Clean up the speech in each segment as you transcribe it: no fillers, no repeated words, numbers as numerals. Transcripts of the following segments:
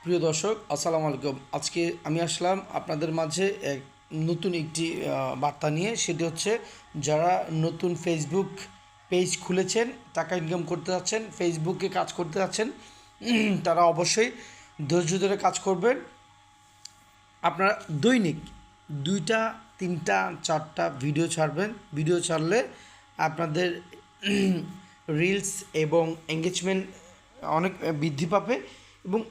প্রিয় দর্শক, আসসালামু আলাইকুম। আজকে আমি আসলাম আপনাদের মাঝে এক নতুন একটি বার্তা নিয়ে। সেটি হচ্ছে, যারা নতুন ফেসবুক পেজ খুলেছেন, টাকা ইনকাম করতে যাচ্ছেন, ফেসবুকে কাজ করতে যাচ্ছেন, তারা অবশ্যই ধৈর্য ধরে কাজ করবেন। আপনারা দৈনিক 2টা 3টা 4টা ভিডিও ছাড়বেন। ভিডিও ছাড়লে আপনাদের রিলস এবং এঙ্গেজমেন্ট অনেক বৃদ্ধি পাবে। এবং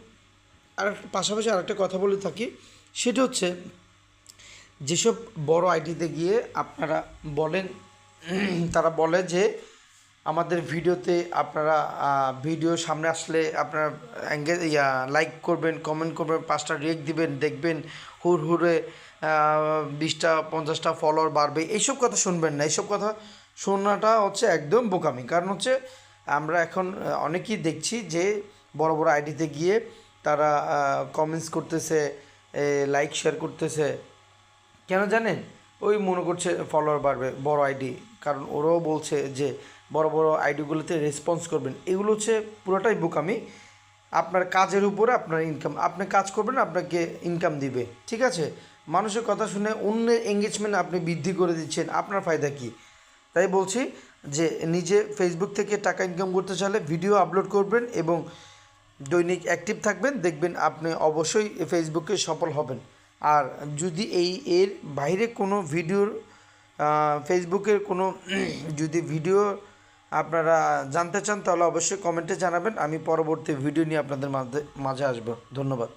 আর পাশাপাশি আরেকটা কথা বলে থাকি, সেটা হচ্ছে, যেসব বড় আইডিতে গিয়ে আপনারা বলেন, তারা বলে যে আমাদের ভিডিওতে আপনারা ভিডিও সামনে আসলে আপনারা লাইক করবেন, কমেন্ট করবেন, 5টা রিয়েক্ট দিবেন, দেখবেন হুড়হুড়ে 20টা 50টা ফলোয়ার বাড়বে। এইসব কথা শুনবেন না। এইসব কথা শোনাটা হচ্ছে একদম বোকামি। কারণ হচ্ছে, আমরা এখন অনেকেই দেখছি যে বড় বড় আইডিতে গিয়ে তারা কমেন্টস করতেছে, লাইক শেয়ার করতেছে। কেন জানেন? ওই মনে করছে ফলোয়ার বাড়বে, বড় আইডি। কারণ ওরাও বলছে যে বড় বড় আইডিগুলোতে রেসপন্স করবেন। এগুলো হচ্ছে পুরোটাই বোকামি। আপনার কাজের উপরে আপনার ইনকাম, আপনি কাজ করবেন, আপনাকে ইনকাম দিবে, ঠিক আছে? মানুষের কথা শুনে অন্যের এঙ্গেজমেন্ট আপনি বৃদ্ধি করে দিচ্ছেন, আপনার ফায়দা কী? তাই বলছি যে নিজে ফেসবুক থেকে টাকা ইনকাম করতে চাইলে ভিডিও আপলোড করবেন এবং দৈনিক অ্যাক্টিভ থাকবেন, দেখবেন আপনি অবশ্যই ফেসবুকে সফল হবেন। আর যদি এর বাইরে কোনো ভিডিওর ফেসবুকের কোনো যদি ভিডিও আপনারা জানতে চান, তাহলে অবশ্যই কমেন্টে জানাবেন। আমি পরবর্তী ভিডিও নিয়ে আপনাদের মাঝে আসবো। ধন্যবাদ।